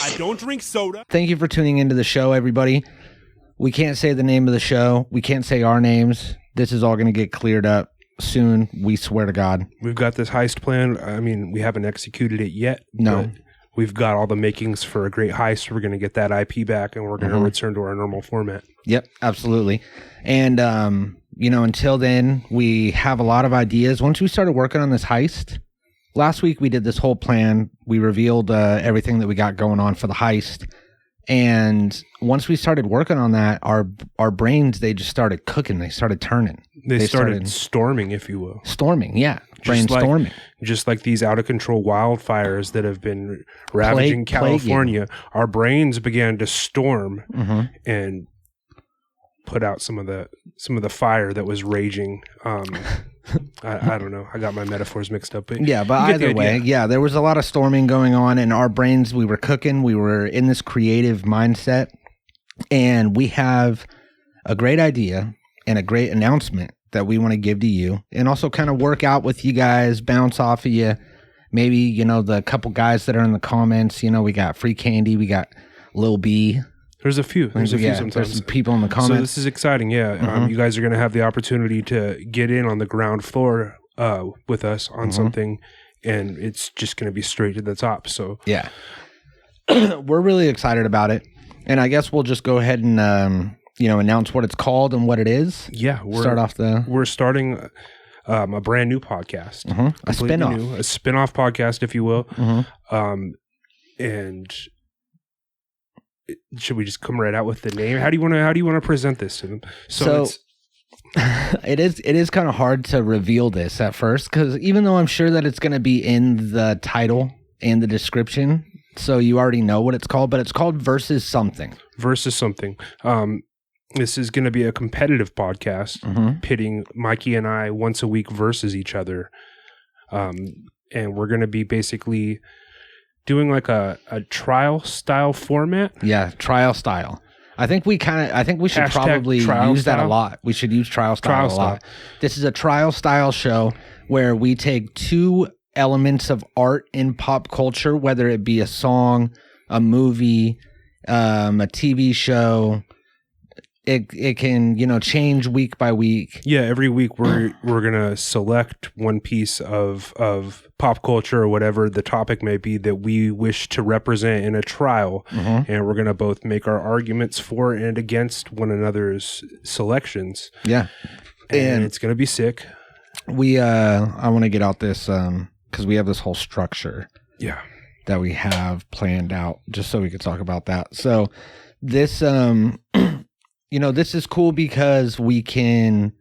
I don't drink soda. Thank you for tuning into the show, everybody. We can't say the name of the show. We can't say our names. This is all going to get cleared up soon. We swear to God. We've got this heist plan. I mean, we haven't executed it yet. No. But we've got all the makings for a great heist. We're going to get that IP back, and we're going to return to our normal format. Yep, absolutely. And, until then, we have a lot of ideas. Once we started working on this heist, last week we did this whole plan. We revealed everything that we got going on for the heist. And once we started working on that, our brains, they just started cooking. They started turning. They started storming, if you will. Storming, yeah. Brainstorming. Just like these out-of-control wildfires that have been ravaging California. Our brains began to storm and put out some of the fire that was raging. I don't know. I got my metaphors mixed up. But yeah, but either way, yeah, there was a lot of storming going on, and our brains, we were cooking. We were in this creative mindset, and we have a great idea and a great announcement that we want to give to you, and also kind of work out with you guys, bounce off of you. Maybe, the couple guys that are in the comments, we got Free Candy, we got Lil B. There's a few sometimes. There's some people in the comments. So this is exciting, yeah. You guys are going to have the opportunity to get in on the ground floor with us on something, and it's just going to be straight to the top. So yeah, we're really excited about it, and I guess we'll just go ahead and announce what it's called and what it is. Yeah, we're starting a brand new podcast, a spinoff podcast, if you will, and. Should we just come right out with the name? How do you want to present this to them? So it is kind of hard to reveal this at first, because even though I'm sure that it's going to be in the title and the description, so you already know what it's called, but it's called Versus Something. Versus Something. This is going to be a competitive podcast, pitting Mikey and I once a week versus each other, and we're going to be basically doing like a trial style format. Yeah, trial style. I think we should probably use that a lot. We should use trial style a lot. This is a trial style show where we take two elements of art in pop culture, whether it be a song, a movie, a TV show. It can, change week by week. Yeah, every week we're gonna select one piece of pop culture or whatever the topic may be that we wish to represent in a trial, and we're gonna both make our arguments for and against one another's selections. Yeah, and it's gonna be sick. I want to get out this because we have this whole structure. Yeah, that we have planned out just so we could talk about that. So this this is cool because we can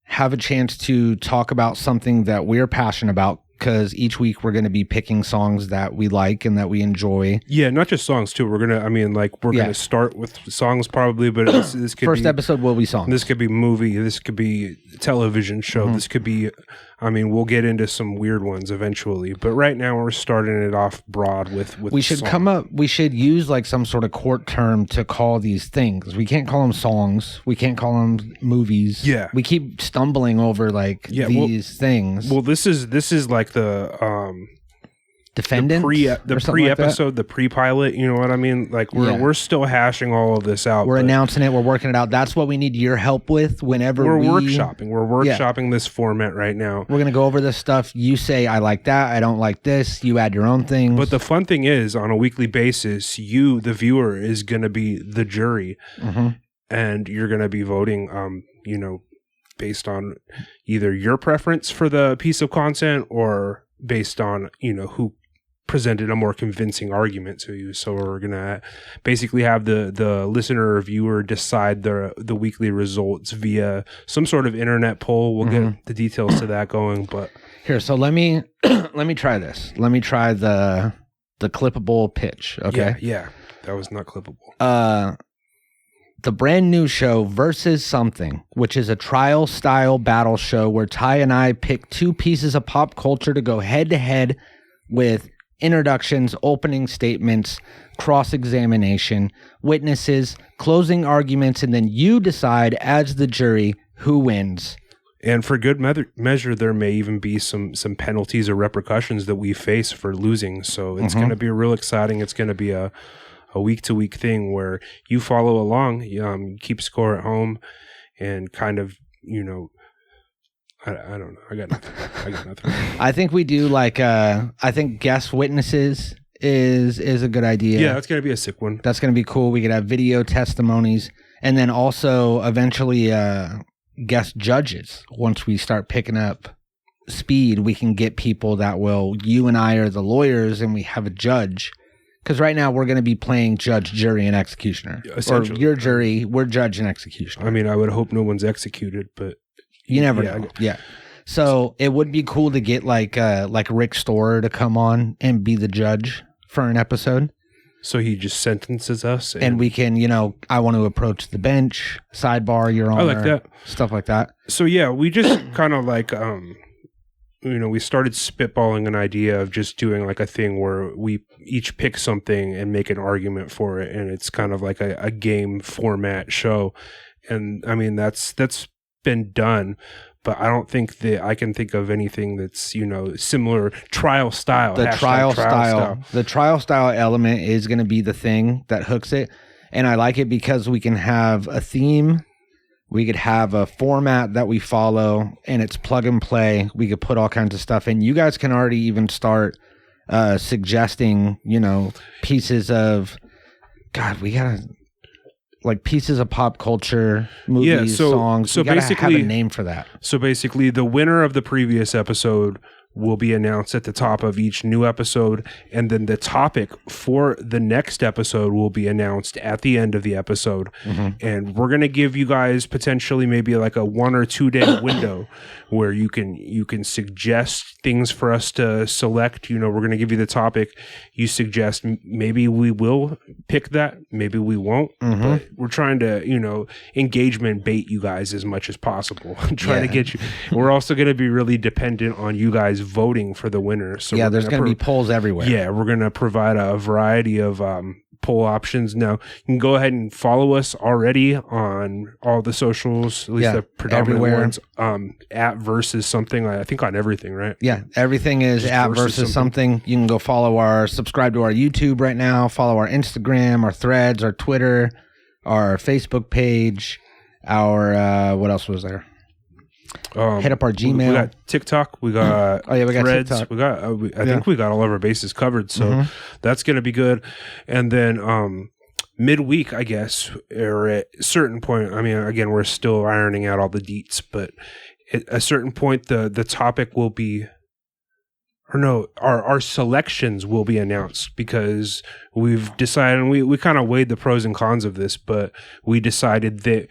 have a chance to talk about something that we're passionate about, because each week we're going to be picking songs that we like and that we enjoy. Yeah, not just songs too. We're going to start with songs probably, but this could First episode will be songs. This could be movie. This could be television show. This could be, we'll get into some weird ones eventually, but right now we're starting it off broad with we should use like some sort of court term to call these things. We can't call them songs. We can't call them movies. Yeah. We keep stumbling over these things. Well, this is like the defendant, the pre-episode, the pre-pilot, you know what I mean? Like we're still hashing all of this out. We're announcing it. We're working it out. That's what we need your help with whenever we're workshopping. We're workshopping this format right now. We're going to go over this stuff. You say, I like that. I don't like this. You add your own things. But the fun thing is, on a weekly basis, you, the viewer, is going to be the jury, and you're going to be voting, based on either your preference for the piece of content or based on, who presented a more convincing argument to you. So we're going to basically have the listener or viewer decide the weekly results via some sort of internet poll. We'll get the details to that going, but here, so let me try this. Let me try the clippable pitch. Okay. Yeah. That was not clippable. The brand new show Versus Something, which is a trial style battle show where Ty and I pick two pieces of pop culture to go head to head with introductions, opening statements, cross-examination, witnesses, closing arguments, and then you decide as the jury who wins. And for good measure, there may even be some penalties or repercussions that we face for losing. So it's going to be real exciting. It's going to be a week-to-week thing where you follow along, you keep score at home, and kind of, I don't know. I got nothing. I think we do I think guest witnesses is a good idea. Yeah, that's going to be a sick one. That's going to be cool. We could have video testimonies, and then also eventually guest judges. Once we start picking up speed, we can get people that you and I are the lawyers, and we have a judge. Because right now we're going to be playing judge, jury, and executioner. Or your jury, we're judge and executioner. I mean, I would hope no one's executed, but you never know. Yeah. So it would be cool to get like Rick Storer to come on and be the judge for an episode. So he just sentences us, and we can, I want to approach the bench, sidebar, Your Honor. I like that. Stuff like that. So yeah, we just kind of we started spitballing an idea of just doing like a thing where we each pick something and make an argument for it, and it's kind of like a game format show. And I mean, that's been done, but I don't think that I can think of anything that's, similar trial style. The trial style element is going to be the thing that hooks it. And I like it because we can have a theme. We could have a format that we follow, and it's plug and play. We could put all kinds of stuff in. You guys can already even start suggesting, pieces of, God, we got to, pieces of pop culture, movies, songs. So basically, have a name for that. So basically, the winner of the previous episode will be announced at the top of each new episode, and then the topic for the next episode will be announced at the end of the episode. And we're going to give you guys potentially maybe like a 1 or 2 day window where you can suggest things for us to select. We're going to give you the topic. You suggest, maybe we will pick that, maybe we won't. But we're trying to, engagement bait you guys as much as possible. Trying to get you. We're also going to be really dependent on you guys voting for the winner. So there's going to be polls everywhere. Yeah, we're going to provide a variety of poll options. Now, you can go ahead and follow us already on all the socials, at least the predominant ones, at versus something. I think on everything, right? Yeah, everything is just at versus something. You can go subscribe to our YouTube right now, follow our Instagram, our Threads, our Twitter, our Facebook page, our, what else was there? Hit up our Gmail. We got TikTok. We got we got Threads. TikTok. We got. I think we got all of our bases covered. So that's going to be good. And then midweek, I guess, or at a certain point. I mean, again, we're still ironing out all the deets, but at a certain point, the topic will be, or no, our selections will be announced, because we've decided, and we kind of weighed the pros and cons of this, but we decided that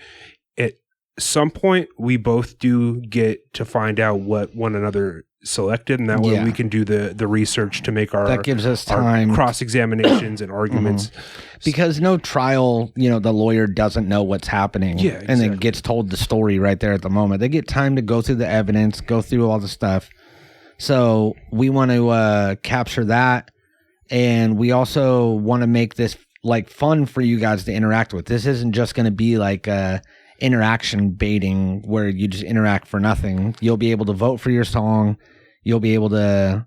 at some point we both do get to find out what one another selected, and that way we can do the research to make our, that gives us time, our cross-examinations and arguments. Because no trial, the lawyer doesn't know what's happening, and then gets told the story right there at the moment. They get time to go through the evidence, go through all the stuff. So we want to capture that, and we also want to make this fun for you guys to interact with. This isn't just going to be interaction baiting where you just interact for nothing. You'll be able to vote for your song. You'll be able to,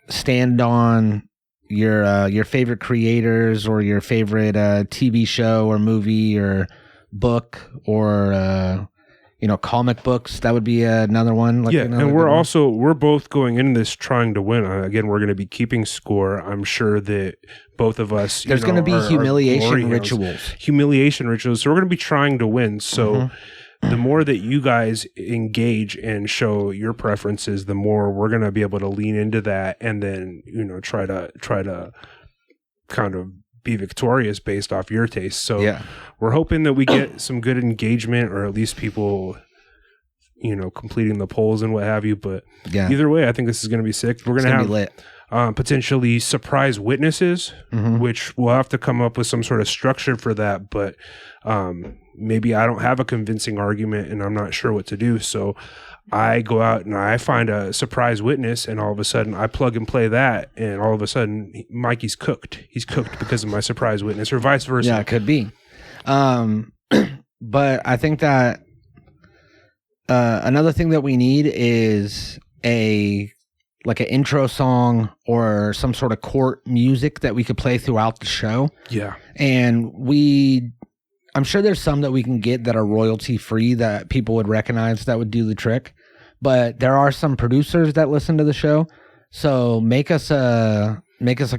stand on your favorite creators or your favorite TV show or movie or book or comic books. That would be another one. And we're both going into this trying to win. Again, we're going to be keeping score. I'm sure that both of us, there's going to be humiliation rituals. So we're going to be trying to win. So the more that you guys engage and show your preferences, the more we're going to be able to lean into that, and then try to kind of be victorious based off your taste. So we're hoping that we get some good engagement, or at least people completing the polls and what have you. But either way, I think this is going to be sick. We're going to have lit. Potentially surprise witnesses, which we'll have to come up with some sort of structure for that. But maybe I don't have a convincing argument and I'm not sure what to do. So I go out and I find a surprise witness, and all of a sudden I plug and play that, and all of a sudden Mikey's cooked. He's cooked because of my surprise witness, or vice versa. Yeah, it could be. But I think that another thing that we need is an intro song or some sort of court music that we could play throughout the show. Yeah. And I'm sure there's some that we can get that are royalty free that people would recognize that would do the trick. But there are some producers that listen to the show. So make us a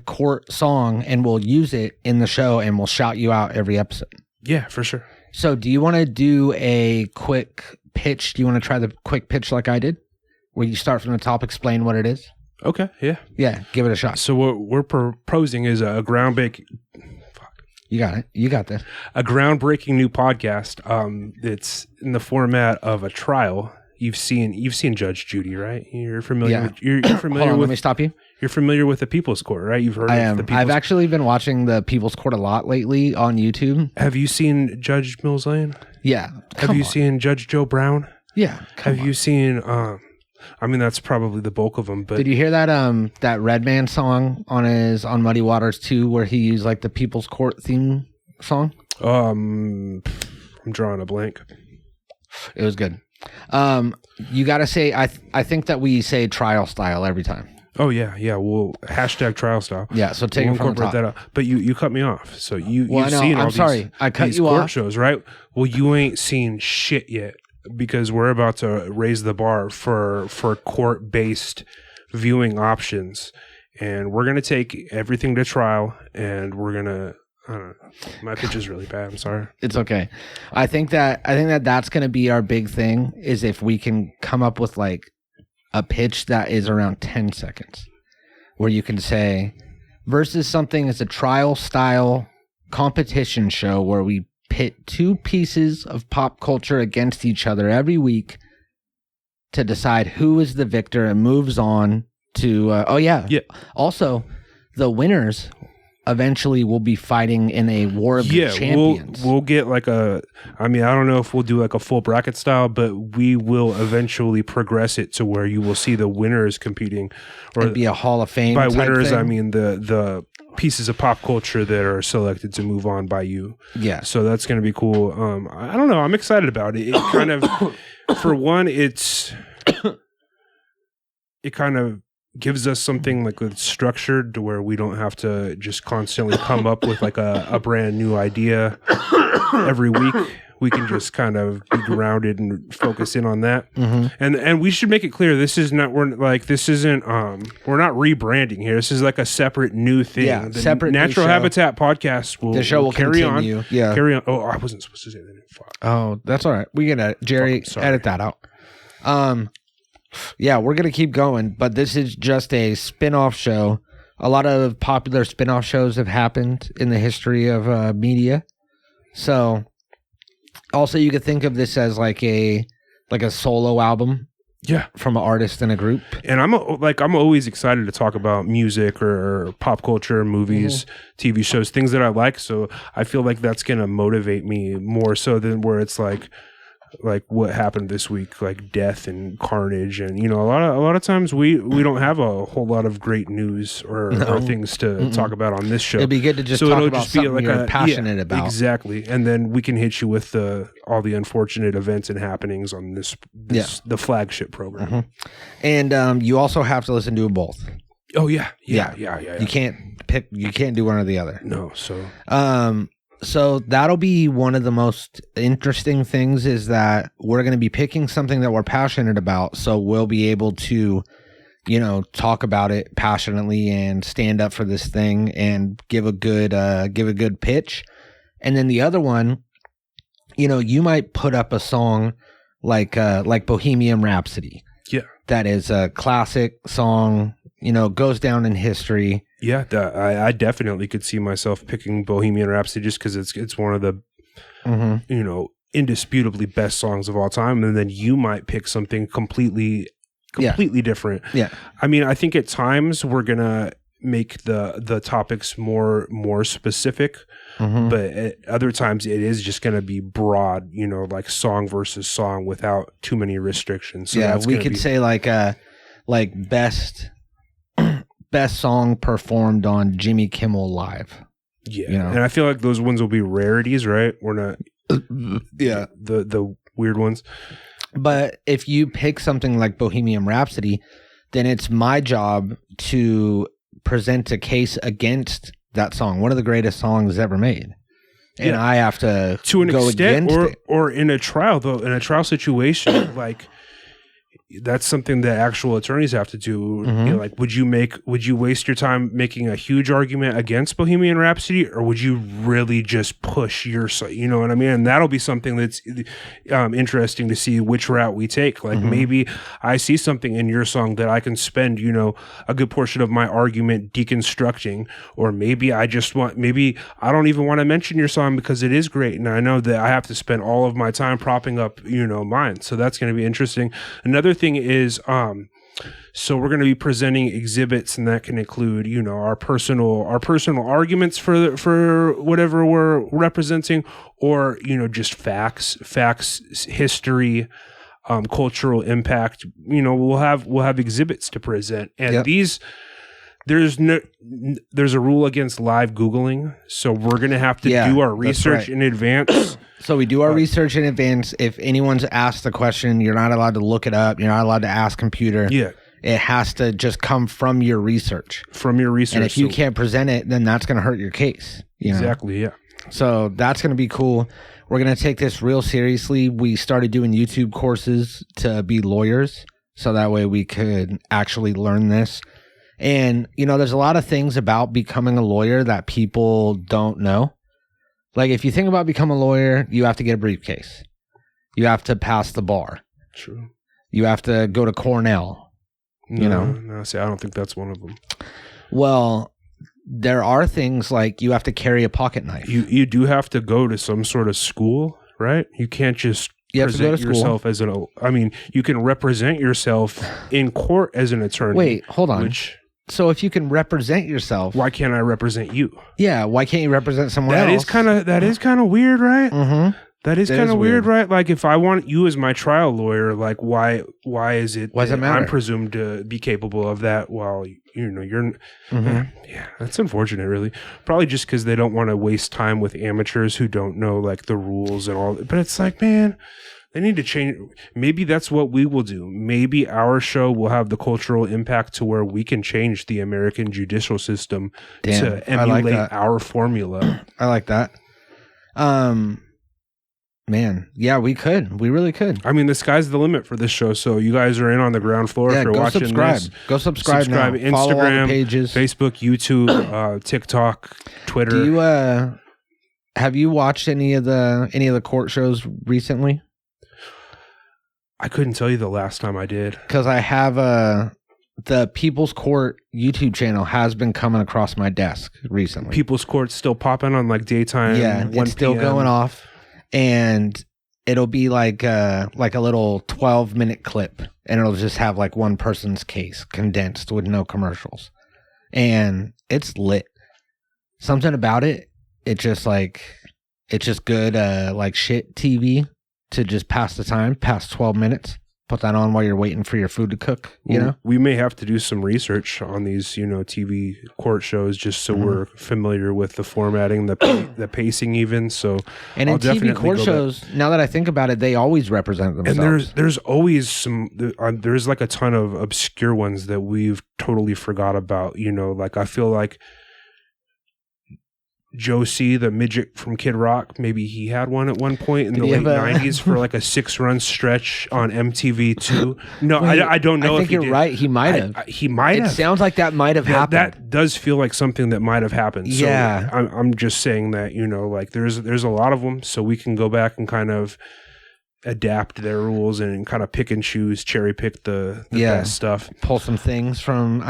court song and we'll use it in the show and we'll shout you out every episode. Yeah, for sure. So do you want to do a quick pitch? Do you want to try the quick pitch like I did? Where you start from the top, explain what it is? Okay, yeah. Yeah, give it a shot. So what we're proposing is a groundbreaking... You got it. You got this. A groundbreaking new podcast. It's in the format of a trial. You've seen Judge Judy, right? You're familiar with you're familiar Hold on, with let me stop you. You're familiar with the People's Court, right? You've heard of the People's I've actually been watching the People's Court a lot lately on YouTube. Have you seen Judge Mills Lane? Yeah. Have you seen Judge Joe Brown? Yeah. Have you seen I mean that's probably the bulk of them, but did you hear that Redman song on Muddy Waters 2 where he used like the People's Court theme song? I'm drawing a blank. It was good. You got to say I think that we say trial style every time. Oh yeah. We'll hashtag trial style. Yeah, so take it from the top. That up. But you cut me off. So you've seen all I cut these you court off. shows, right? Well, you ain't seen shit yet because we're about to raise the bar for court-based viewing options, and we're gonna take everything to trial, and we're gonna. I don't know. My pitch is really bad. I'm sorry. It's okay. I think that's going to be our big thing is if we can come up with like a pitch that is around 10 seconds where you can say versus something as a trial style competition show where we pit two pieces of pop culture against each other every week to decide who is the victor and moves on to, also the winners eventually we'll be fighting in a war of the champions. We'll get like I don't know if we'll do like a full bracket style, but we will eventually progress it to where you will see the winners competing. Or it'd be a Hall of Fame by type winners, thing. I mean the pieces of pop culture that are selected to move on by you. Yeah. So that's going to be cool. I don't know. I'm excited about it. It kind of, for one, it kind of gives us something like it's structured to where we don't have to just constantly come up with like a brand new idea every week. We can just kind of be grounded and focus in on that. Mm-hmm. And we should make it clear we're not rebranding here. This is like a separate new thing. Yeah, the separate Natural new show. Habitat podcast will carry continue. on. Yeah. Carry on. Oh, I wasn't supposed to say that. Fuck. Oh, that's all right. We can Jerry edit that out. Yeah, we're going to keep going, but this is just a spin-off show. A lot of popular spin-off shows have happened in the history of media. So, also you could think of this as like a solo album. Yeah, from an artist in a group. And I'm always excited to talk about music or pop culture, movies, TV shows, things that I like. So I feel like that's going to motivate me more so than where it's like what happened this week, like death and carnage, and a lot of times we don't have a whole lot of great news or things to talk about on this show. It'd be good to just talk about something you're passionate about. Exactly, and then we can hit you with all the unfortunate events and happenings on the flagship program. Mm-hmm. And you also have to listen to them both. Oh yeah. You can't pick. You can't do one or the other. No. So. So that'll be one of the most interesting things is that we're going to be picking something that we're passionate about. So we'll be able to, talk about it passionately and stand up for this thing and give a good pitch. And then the other one, you might put up a song like Bohemian Rhapsody. Yeah. That is a classic song, goes down in history. Yeah, I definitely could see myself picking Bohemian Rhapsody just because it's one of the, indisputably best songs of all time. And then you might pick something completely different. Yeah. I mean, I think at times we're going to make the topics more specific, but at other times it is just going to be broad, like song versus song without too many restrictions. So we could say like best song performed on Jimmy Kimmel Live. Yeah. And I feel like those ones will be rarities, right? We're not the weird ones. But if you pick something like Bohemian Rhapsody, then it's my job to present a case against that song, one of the greatest songs ever made. And I have to an go extent, against it. or in a trial, though, in a trial situation, like that's something that actual attorneys have to do. You know, like, would you waste your time making a huge argument against Bohemian Rhapsody, or would you really just push your, you know what I mean? And that'll be something that's interesting to see which route we take. Like, maybe I see something in your song that I can spend, you know, a good portion of my argument deconstructing, or maybe I don't even want to mention your song because it is great, and I know that I have to spend all of my time propping up, you know, mine. So that's going to be interesting. Another thing is, so we're going to be presenting exhibits, and that can include, you know, our personal arguments for whatever we're representing, or, you know, just facts, history, cultural impact. You know, we'll have exhibits to present, and there's a rule against live Googling, so we're going to have to do our research in advance. So we do our research in advance. If anyone's asked a question, you're not allowed to look it up. You're not allowed to ask computer. Yeah. It has to just come from your research. And if you can't present it, then that's going to hurt your case. Exactly, yeah. So that's going to be cool. We're going to take this real seriously. We started doing YouTube courses to be lawyers, so that way we could actually learn this. And, you know, there's a lot of things about becoming a lawyer that people don't know. Like, if you think about becoming a lawyer, you have to get a briefcase. You have to pass the bar. True. You have to go to Cornell. No, see, I don't think that's one of them. Well, there are things like you have to carry a pocket knife. You do have to go to some sort of school, right? You can't just present yourself as you can represent yourself in court as an attorney. Wait, hold on. So if you can represent yourself, why can't I represent you? Yeah, why can't you represent someone else? That is kind of weird, right? Mm-hmm. That is kind of weird, right? Like, if I want you as my trial lawyer, like, why is it does it matter? I'm presumed to be capable of that while, you know, you're... Yeah, that's unfortunate, really. Probably just because they don't want to waste time with amateurs who don't know, like, the rules and all. But it's like, man, they need to change. Maybe that's what we will do. Maybe our show will have the cultural impact to where we can change the American judicial system to emulate our formula. I like that. Man, yeah, we could. We really could. I mean, the sky's the limit for this show, so you guys are in on the ground floor if you're watching this. Go subscribe now. Instagram, follow all the pages. Facebook, YouTube, TikTok, Twitter. Do you have you watched any of the court shows recently? I couldn't tell you the last time I did. Because I have the People's Court YouTube channel has been coming across my desk recently. People's Court's still popping on like daytime. Yeah, it's still going off. And it'll be like a little 12-minute clip, and it'll just have like one person's case condensed with no commercials. And it's lit. Something about it, it's just good like shit TV to just pass the time, past 12 minutes. Put that on while you're waiting for your food to cook, you know? We may have to do some research on these, you know, TV court shows just so we're familiar with the formatting, the pacing even. So, and in TV court shows, now that I think about it, they always represent themselves. And there's always there's like a ton of obscure ones that we've totally forgot about, you know, like I feel like Josie, the midget from Kid Rock, maybe he had one at one point in the late 90s for like a 6-run stretch on MTV2. No, wait, I don't know. I think you're right. He might have. He might have. It sounds like that might have happened. That does feel like something that might have happened. So yeah. I'm just saying that, you know, like there's a lot of them, so we can go back and kind of adapt their rules and kind of pick and choose, cherry pick the best stuff. Pull some things from,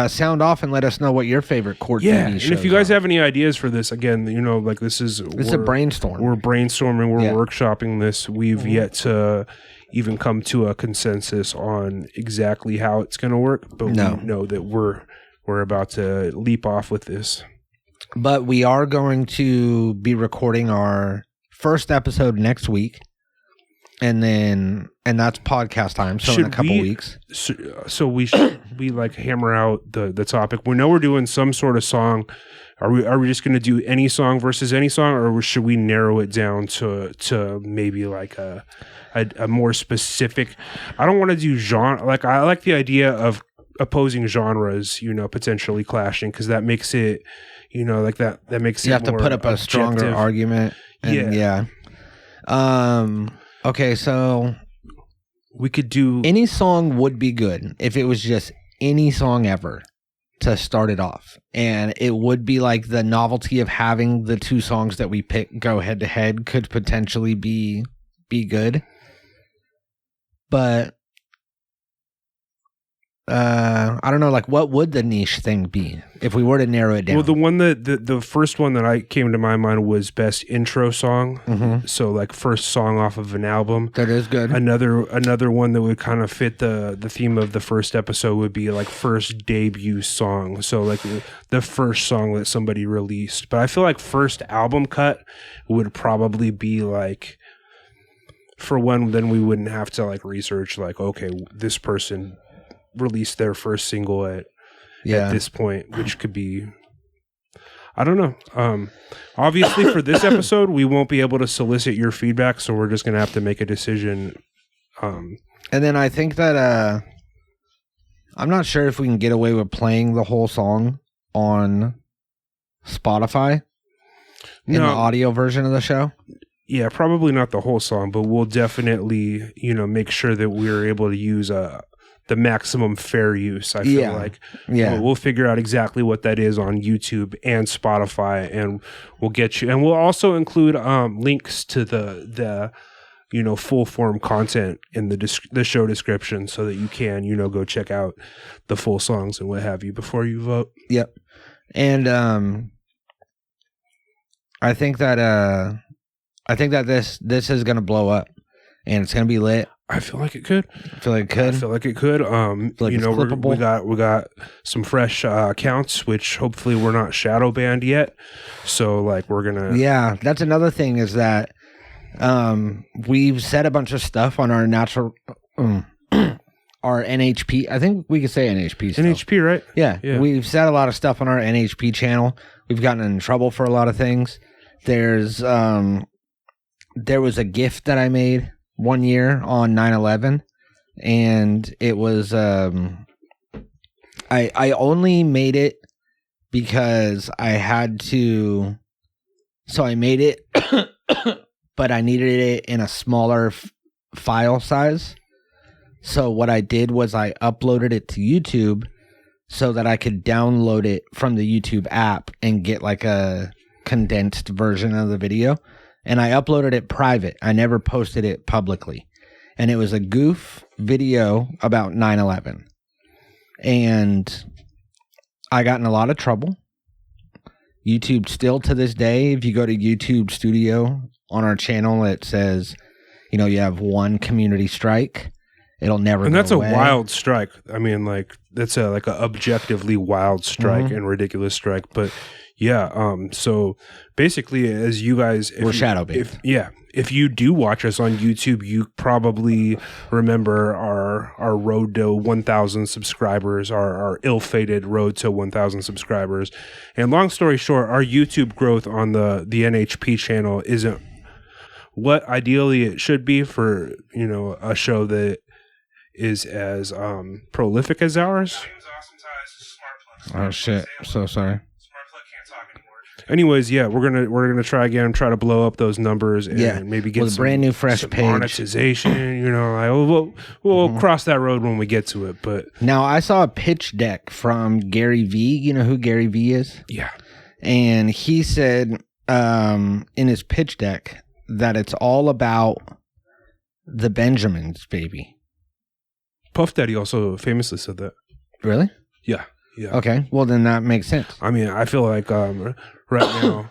sound off and let us know what your favorite court TV shows and if you guys have any ideas for this, again, you know, like this is a brainstorm. We're brainstorming, we're workshopping this. We've yet to even come to a consensus on exactly how it's going to work, but we know that we're about to leap off with this. But we are going to be recording our first episode next week. and that's podcast time. So in a couple weeks. So we like hammer out the topic. We know we're doing some sort of song. Are we just going to do any song versus any song, or should we narrow it down to maybe like a more specific? I don't want to do genre. Like, I like the idea of opposing genres, potentially clashing, because that makes it, like that makes it you have more to put up a stronger argument. And yeah. Okay, so we could do any song would be good if it was just any song ever to start it off, and it would be like the novelty of having the two songs that we pick go head to head could potentially be good, but I don't know, like what would the niche thing be if we were to narrow it down? Well, the one the first one that I came to my mind was best intro song. Mm-hmm. So like first song off of an album. That is good. Another one that would kind of fit the theme of the first episode would be like first debut song. So like the first song that somebody released. But I feel like first album cut would probably be like, for one, then we wouldn't have to like research like, okay, this person released their first single at this point, which could be, I don't know. Obviously for this episode we won't be able to solicit your feedback, so we're just gonna have to make a decision. And then I think that I'm not sure if we can get away with playing the whole song on Spotify in the audio version of the show. Yeah, probably not the whole song, but we'll definitely make sure that we're able to use the maximum fair use. I feel like we'll figure out exactly what that is on YouTube and Spotify, and we'll get you, and we'll also include links to the full form content in the show description, so that you can go check out the full songs and what have you before you vote. Yep. And I think that this is gonna blow up, and it's gonna be lit. I feel like it could. I feel like it could. We got some fresh accounts, which hopefully we're not shadow banned yet. So like we're gonna. Yeah, that's another thing is that we've said a bunch of stuff on our natural, our NHP. I think we could say NHP. Still. NHP, right? Yeah, we've said a lot of stuff on our NHP channel. We've gotten in trouble for a lot of things. There was a gift that I made one year on 9/11, and it was I only made it because I had to, so I made it but I needed it in a smaller file size. So what I did was I uploaded it to YouTube so that I could download it from the YouTube app and get like a condensed version of the video. And I uploaded it private. I never posted it publicly. And it was a goof video about 9/11. And I got in a lot of trouble. YouTube still to this day, if you go to YouTube Studio on our channel, it says, you have one community strike. It'll never and go that's away. A wild strike. I mean, like that's a objectively wild strike and ridiculous strike. But yeah, so basically, as you guys, we're shadow banned. If you do watch us on YouTube, you probably remember our road to 1,000 subscribers, our ill-fated road to 1,000 subscribers. And long story short, our YouTube growth on the NHP channel isn't what ideally it should be for a show that is as prolific as ours. Oh shit! So sorry. Anyways, yeah, we're gonna try again, try to blow up those numbers, and maybe get with a brand new fresh page monetization. We'll cross that road when we get to it. But now I saw a pitch deck from Gary V. You know who Gary V is? Yeah, and he said in his pitch deck that it's all about the Benjamins, baby. Puff Daddy also famously said that. Really? Yeah. Okay. Well, then that makes sense. I mean, I feel like right now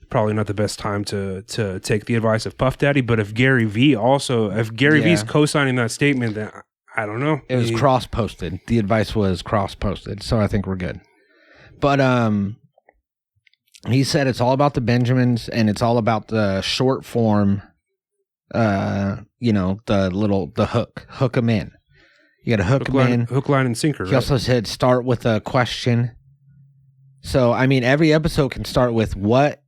probably not the best time to take the advice of Puff Daddy. But if Gary V's co-signing that statement, then I don't know. It was cross-posted. The advice was cross-posted, so I think we're good. But he said it's all about the Benjamins, and it's all about the short form hook them in. You got to hook them in. Hook, line, and sinker. He also said start with a question. So, I mean, every episode can start with what.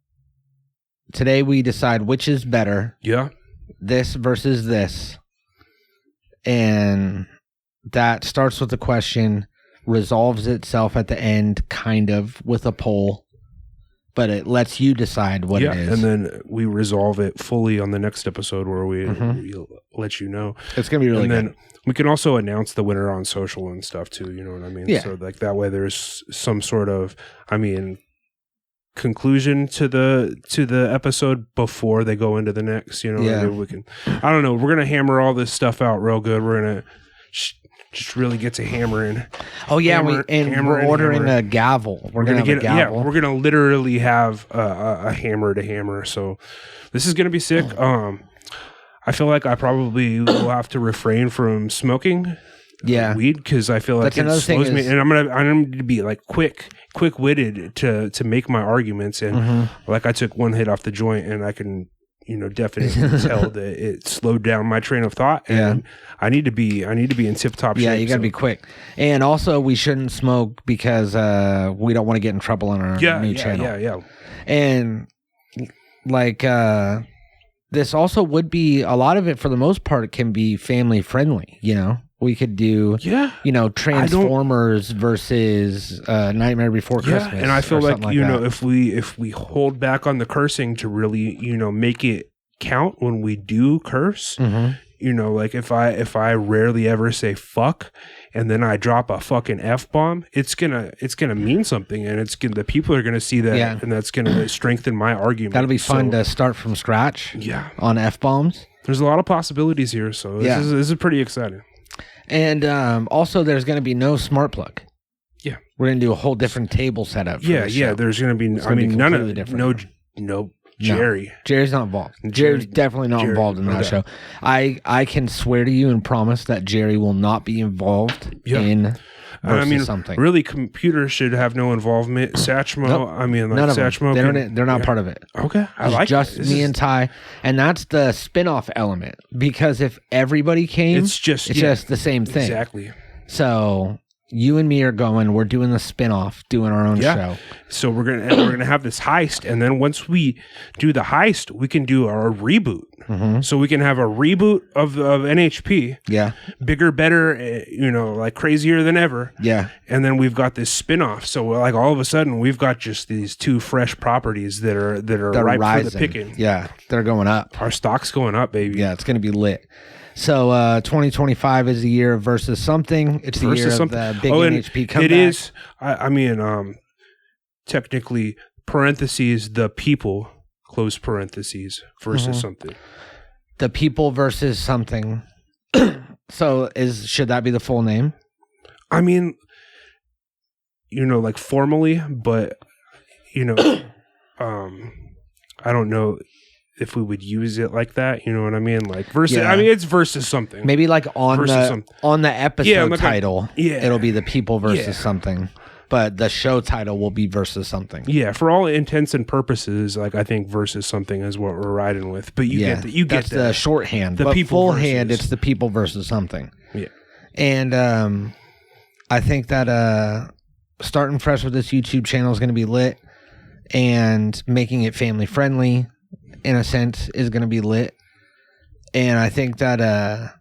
Today we decide which is better. Yeah. This versus this. And that starts with a question, resolves itself at the end, kind of, with a poll. But it lets you decide what it is. And then we resolve it fully on the next episode where we let you know. It's going to be really good. And then we can also announce the winner on social and stuff too, you know what I mean? Yeah. So like that way there's some sort of, conclusion to the episode before they go into the next, you know. Yeah. We can, I don't know, we're going to hammer all this stuff out real good. We're going to just really get to hammering. Oh yeah, we're ordering a gavel. We're gonna get a gavel. Yeah, we're gonna literally have a hammer to hammer. So this is gonna be sick. I feel like I probably will have to refrain from smoking. Weed, because I feel like it slows me, and I'm gonna be like quick witted to make my arguments, and like I took one hit off the joint, and I can. Definitely tell that it slowed down my train of thought, and I need to be in tip top shape. Yeah, you got to be quick, and also we shouldn't smoke because we don't want to get in trouble on our new channel. Yeah. And like this also would be a lot of it for the most part can be family friendly. We could do, Transformers versus Nightmare Before Christmas. And I feel like, that. if we hold back on the cursing to really, make it count when we do curse, like if I rarely ever say fuck and then I drop a fucking F-bomb, it's gonna mean something, and the people are gonna see that, and that's gonna strengthen my argument. That'll be fun to start from scratch. Yeah. On F-bombs. There's a lot of possibilities here, so this is pretty exciting. And also, there's going to be no smart plug. Yeah, we're going to do a whole different table setup. There's going to be. None of different. No Jerry. No, Jerry's not involved. Jerry's definitely not involved in that show. I can swear to you and promise that Jerry will not be involved in. Something. Really, computers should have no involvement. Satchmo, nope. None of Satchmo, them. They're not part of it. Okay, I like just me and Ty, and that's the spin-off element. Because if everybody came, it's just the same thing. Exactly. So you and me are going. We're doing the spin-off, doing our own show. So we're gonna have this heist, and then once we do the heist, we can do our reboot. So we can have a reboot of NHP. Yeah. Bigger, better, like crazier than ever. Yeah. And then we've got this spin-off. So like all of a sudden we've got just these two fresh properties that are ripe rising. for the picking. Yeah. They're going up. Our stock's going up, baby. Yeah, it's going to be lit. So 2025 is the year of versus something. It's the year of the big NHP comeback. It is. Technically, parentheses, the people, close parentheses, versus something. The people versus something. So should that be the full name? Like formally, but I don't know if we would use it like that. You know what I mean? Like versus. Yeah. It's versus something. Maybe like on the episode title. It'll be the people versus something. But the show title will be versus something. Yeah, for all intents and purposes, like I think versus something is what we're riding with. But you get that's the shorthand. The people full hand, it's the people versus something. Yeah, and I think that starting fresh with this YouTube channel is going to be lit, and making it family friendly, in a sense, is going to be lit. And I think that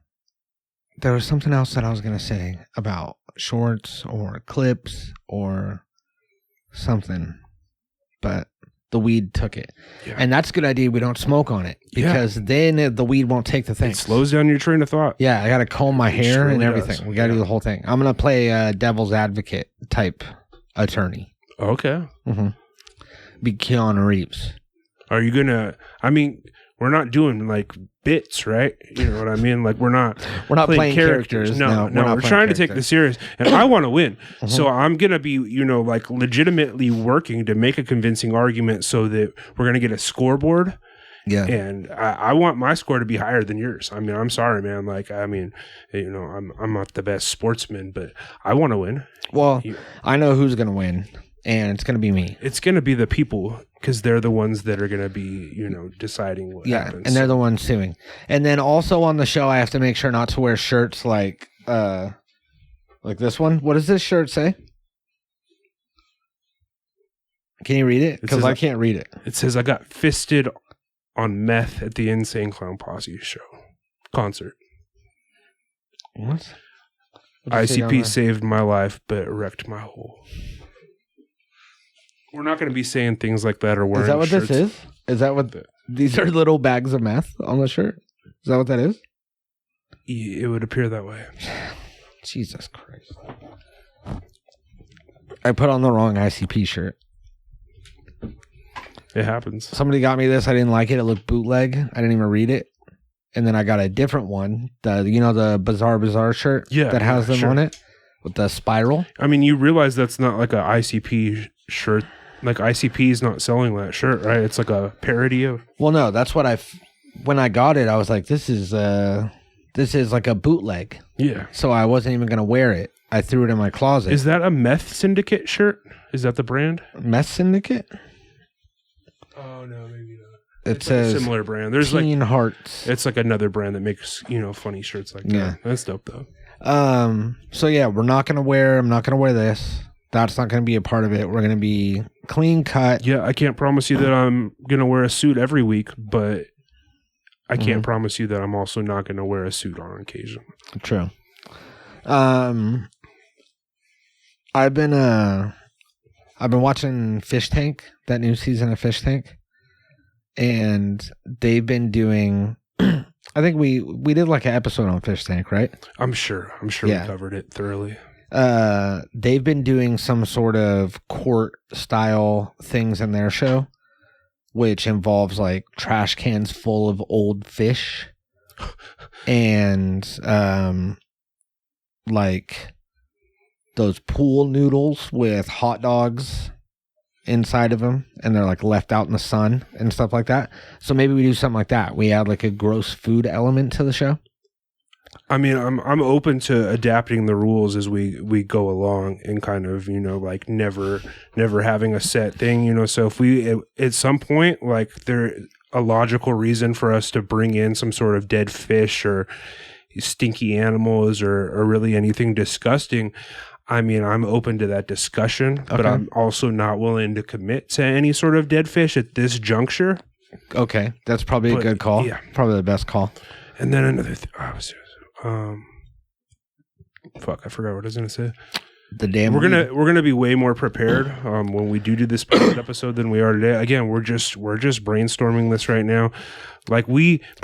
there was something else that I was going to say about shorts or clips or something, but the weed took it. Yeah. And that's a good idea. We don't smoke on it because then the weed won't take the thing. It slows down your train of thought. Yeah, I got to comb my hair and everything. Does. We got to do the whole thing. I'm going to play a devil's advocate type attorney. Okay. Be Keanu Reeves. Are you going to, we're not doing like bits, right? You know what I mean? Like we're not playing characters. No, we're trying to take this serious, and I want to win. So I'm gonna be, like legitimately working to make a convincing argument so that we're gonna get a scoreboard. Yeah, and I want my score to be higher than yours. I'm sorry, man. Like, I'm not the best sportsman, but I want to win. Well, I know who's gonna win. And it's going to be me. It's going to be the people because they're the ones that are going to be, deciding what happens. And they're the ones suing. And then also on the show, I have to make sure not to wear shirts like this one. What does this shirt say? Can you read it? Because I can't read it. It says, I got fisted on meth at the Insane Clown Posse concert. What? ICP saved my life, but wrecked my whole. We're not going to be saying things like that or wearing shirts. Is that what this is? Is that what these are little bags of meth on the shirt? Is that what that is? It would appear that way. Jesus Christ. I put on the wrong ICP shirt. It happens. Somebody got me this. I didn't like it. It looked bootleg. I didn't even read it. And then I got a different one. The Bizarre shirt that has them on it with the spiral. I mean, you realize that's not like a ICP shirt. Like ICP is not selling that shirt, right? It's like a parody of. Well, no, that's what when I got it, I was like, this is like a bootleg. Yeah. So I wasn't even going to wear it. I threw it in my closet. Is that a Meth Syndicate shirt? Is that the brand? Meth Syndicate? Oh, no, maybe not. It says like a similar brand. There's Teen Hearts. It's like another brand that makes, funny shirts like that. Yeah. That's dope though. So yeah, I'm not going to wear this. That's not going to be a part of it. We're going to be clean cut. Yeah, I can't promise you that I'm going to wear a suit every week, but I can't promise you that I'm also not going to wear a suit on occasion. True. I've been watching Fish Tank, that new season of Fish Tank, and they've been doing. I think we did like an episode on Fish Tank, right? I'm sure we covered it thoroughly. They've been doing some sort of court style things in their show, which involves like trash cans full of old fish and like those pool noodles with hot dogs inside of them, and they're like left out in the sun and stuff like that. So maybe we do something like that. We add like a gross food element to the show. I mean, I'm open to adapting the rules as we go along, and kind of, like never having a set thing, so if we at some point, like, there a logical reason for us to bring in some sort of dead fish or stinky animals or really anything disgusting, I mean, I'm open to that discussion, but I'm also not willing to commit to any sort of dead fish at this juncture. Okay, that's probably a good call. Yeah, probably the best call. And then another fuck, I forgot what I was gonna say. We're gonna be way more prepared when we do this episode than we are today. Again, we're just brainstorming this right now. Like,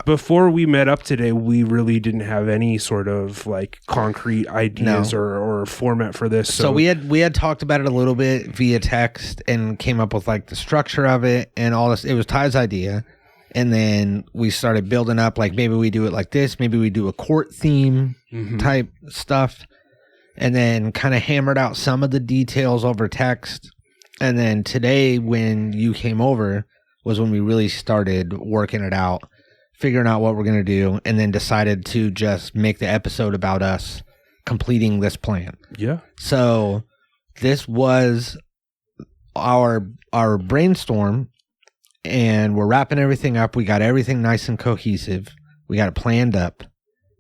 before we met up today, we really didn't have any sort of like concrete ideas or format for this. So we had talked about it a little bit via text and came up with like the structure of it and all this. It was Ty's idea. And then we started building up, like, maybe we do it like this. Maybe we do a court theme type stuff. And then kind of hammered out some of the details over text. And then today, when you came over, was when we really started working it out, figuring out what we're going to do, and then decided to just make the episode about us completing this plan. Yeah. So this was our brainstorm. And we're wrapping everything up. We got everything nice and cohesive. We got it planned up,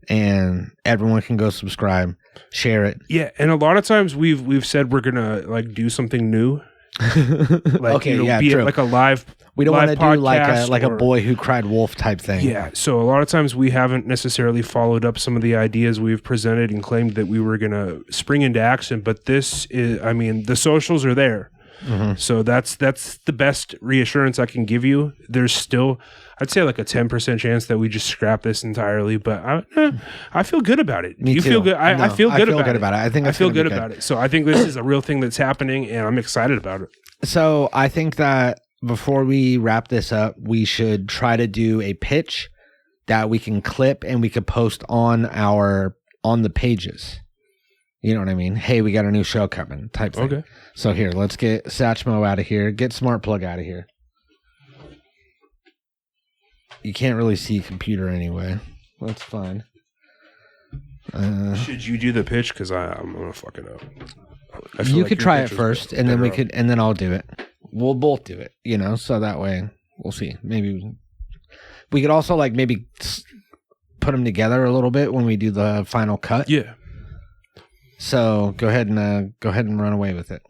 and everyone can go subscribe, share it. Yeah, and a lot of times we've said we're gonna like do something new. Like, okay, be true. It like a live. We don't want to do like a boy who cried wolf type thing. Yeah, so a lot of times we haven't necessarily followed up some of the ideas we've presented and claimed that we were gonna spring into action. But this is, I mean, the socials are there. Mm-hmm. So that's the best reassurance I can give you. There's still, I'd say, like a 10% chance that we just scrap this entirely, but I feel good about it. Me you too. feel good? I feel good about it. I think I feel good about it. So I think this is a real thing that's happening, and I'm excited about it. So I think that before we wrap this up, we should try to do a pitch that we can clip and we could post on the pages. You know what I mean? Hey, we got a new show coming type thing. Okay. So here, let's get Satchmo out of here. Get Smart Plug out of here. You can't really see computer anyway. That's fine. Should you do the pitch? Because I'm going to fuck it up. You could try it first, and then and then I'll do it. we'll both do it, so that way we'll see. Maybe we could also like maybe put them together a little bit when we do the final cut. Yeah. So go ahead and run away with it.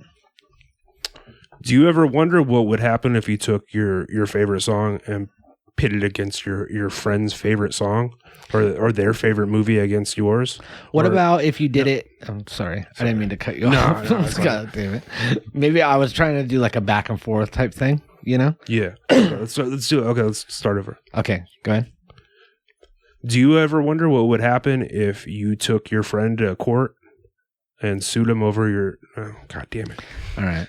Do you ever wonder what would happen if you took your favorite song and pit it against your friend's favorite song or their favorite movie against yours? What about if you did it? I'm sorry. I didn't mean to cut you off. No, God damn it. Maybe I was trying to do like a back and forth type thing, Yeah. Okay, let's do it. Okay, let's start over. Okay, go ahead. Do you ever wonder what would happen if you took your friend to court and sued him over your... Oh, God damn it. All right.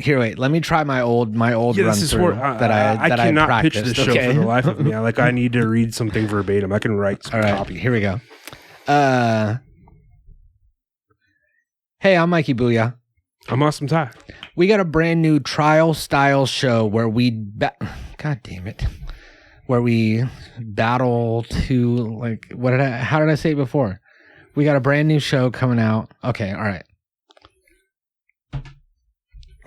Here, wait. Let me try my old run through that I cannot pitch this show okay? for the life of me. I need to read something verbatim. I can write some copy. Here we go. Hey, I'm Mikey Booyah. I'm Awesome Ty. We got a brand new trial style show where we God damn it. Where we battle to like how did I say it before? We got a brand new show coming out. Okay, all right.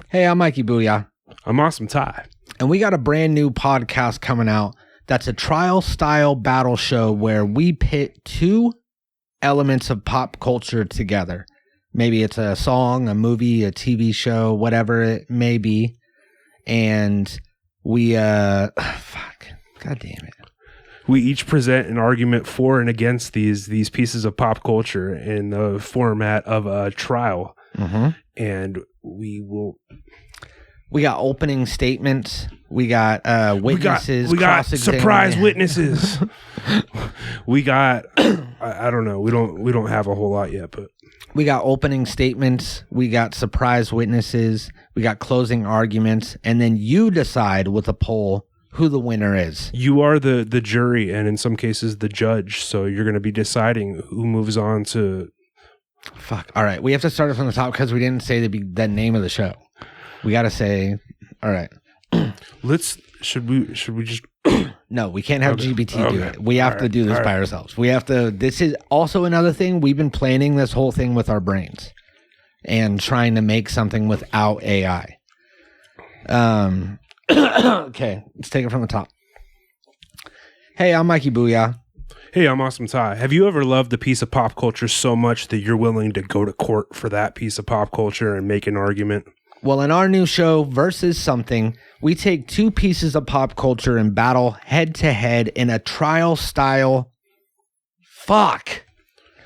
Hey, I'm Mikey Booyah. I'm Awesome Ty. And we got a brand new podcast coming out that's a trial style battle show where we pit two elements of pop culture together. Maybe it's a song, a movie, a TV show, whatever it may be. And we God damn it. We each present an argument for and against these pieces of pop culture in the format of a trial. Mm-hmm. And we got opening statements. We got witnesses. We got surprise witnesses. We got I don't know. We don't have a whole lot yet, but we got opening statements. We got surprise witnesses. We got closing arguments, and then you decide with a poll who the winner is. You are the jury, and in some cases the judge. So you're going to be deciding who moves on to. Fuck. All right, we have to start it from the top because we didn't say the name of the show. We got to say. All right. Should we just? No, we can't have GBT do it. We have to do this by ourselves. We have to. This is also another thing. We've been planning this whole thing with our brains and trying to make something without AI. Okay, let's take it from the top. Hey, I'm Mikey Booyah. Hey, I'm Awesome Ty. Have you ever loved a piece of pop culture so much that you're willing to go to court for that piece of pop culture and make an argument? Well, in our new show, Versus Something, we take two pieces of pop culture and battle head to head in a trial style.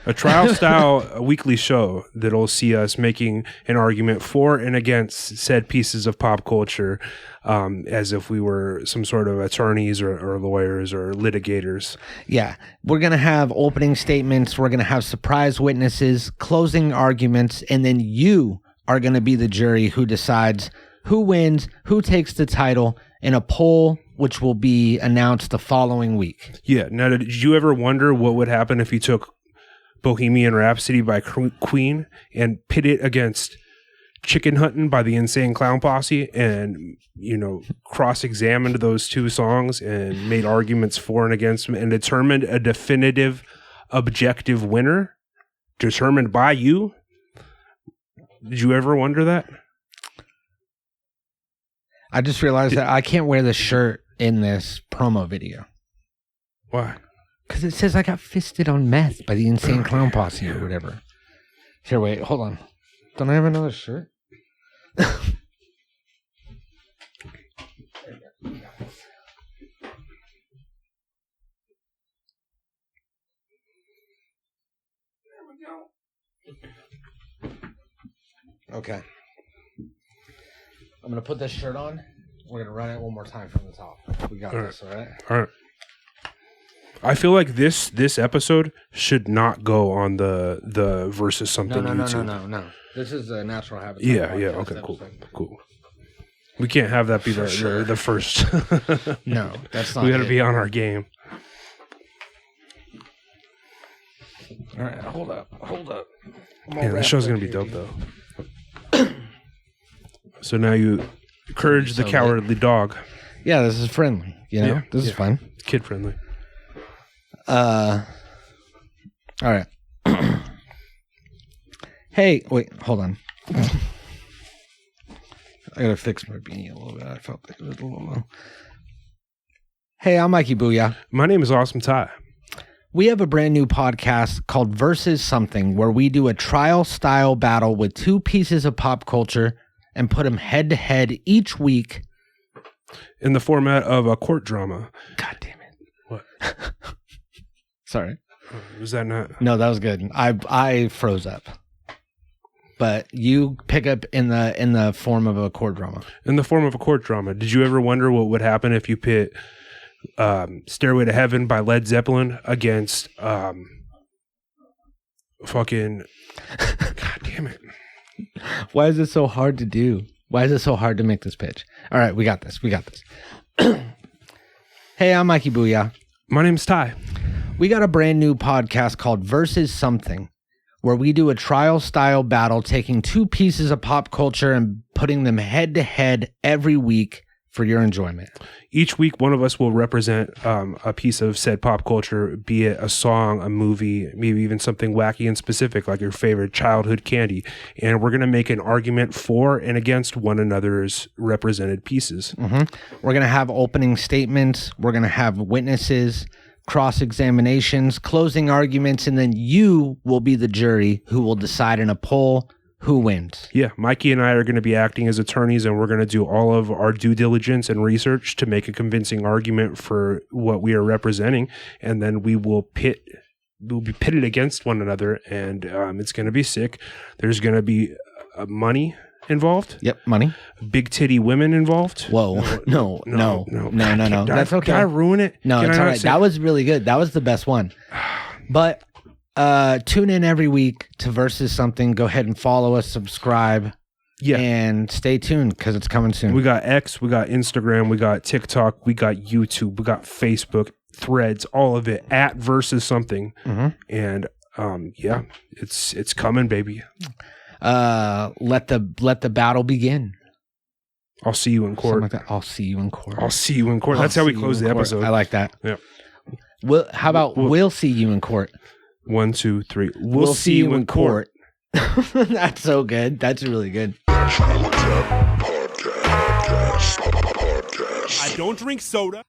A trial style weekly show that'll see us making an argument for and against said pieces of pop culture, as if we were some sort of attorneys or lawyers or litigators. Yeah. We're going to have opening statements. We're going to have surprise witnesses, closing arguments, and then you are going to be the jury who decides who wins, who takes the title in a poll, which will be announced the following week. Yeah. Now, did you ever wonder what would happen if you took Bohemian Rhapsody by Queen and pit it against Chicken Huntin' by the Insane Clown Posse and, cross-examined those two songs and made arguments for and against them and determined a definitive, objective winner determined by you? Did you ever wonder that? I just realized that I can't wear this shirt in this promo video. Why? Because it says I got fisted on meth by the Insane Clown Posse or whatever. Here, wait, hold on. Don't I have another shirt? Okay. I'm going to put this shirt on. We're going to run it one more time from the top. We got this, all right? All right. I feel like this episode should not go on the Versus Something YouTube. No. This is a Natural Habitat. Yeah. Okay, cool. We can't have that be the first. No, that's not. We got to be on our game. All right, hold up. Yeah, this show's going to be dope, though. So now you encourage the cowardly dog. Yeah, this is friendly. Yeah, this is fun. It's kid friendly. All right. Hey, wait, hold on. gotta fix my beanie a little bit. I felt like it was a little low. Hey, I'm Mikey Booyah. My name is Awesome Ty. We have a brand new podcast called Versus Something, where we do a trial style battle with two pieces of pop culture and put them head to head each week. In the format of a court drama. God damn it. What? Sorry. Was that not? No, that was good. I froze up. But you pick up in the form of a court drama. In the form of a court drama. Did you ever wonder what would happen if you pit Stairway to Heaven by Led Zeppelin against fucking God damn it. Why is it so hard to do? Why is it so hard to make this pitch? All right, we got this. Hey, I'm Mikey Booyah. My name's Ty. We got a brand new podcast called Versus Something, where we do a trial style battle, taking two pieces of pop culture and putting them head to head every week for your enjoyment. Each week, one of us will represent a piece of said pop culture, be it a song, a movie, maybe even something wacky and specific, like your favorite childhood candy. And we're going to make an argument for and against one another's represented pieces. Mm-hmm. We're going to have opening statements. We're going to have witnesses, cross-examinations, closing arguments, and then you will be the jury who will decide in a poll who wins. Yeah, Mikey and I are going to be acting as attorneys, and we're going to do all of our due diligence and research to make a convincing argument for what we are representing, and then we'll be pitted against one another, and it's going to be sick. There's going to be money involved. Yep, money. Big titty women involved. Whoa, no. That's okay. Did I ruin it? No, it's all right. That was really good. That was the best one. But tune in every week to Versus Something. Go ahead and follow us, subscribe, and stay tuned because it's coming soon. We got X, we got Instagram, we got TikTok, we got YouTube, we got Facebook, Threads, all of it at Versus Something. Mm-hmm. And it's coming, baby. Let the battle begin. I'll see you in court. Like that. I'll see you in court. That's how we close the episode. I like that. Yeah. How about we'll see you in court? 1, 2, 3. We'll see you in court. That's so good. That's really good. I don't drink soda.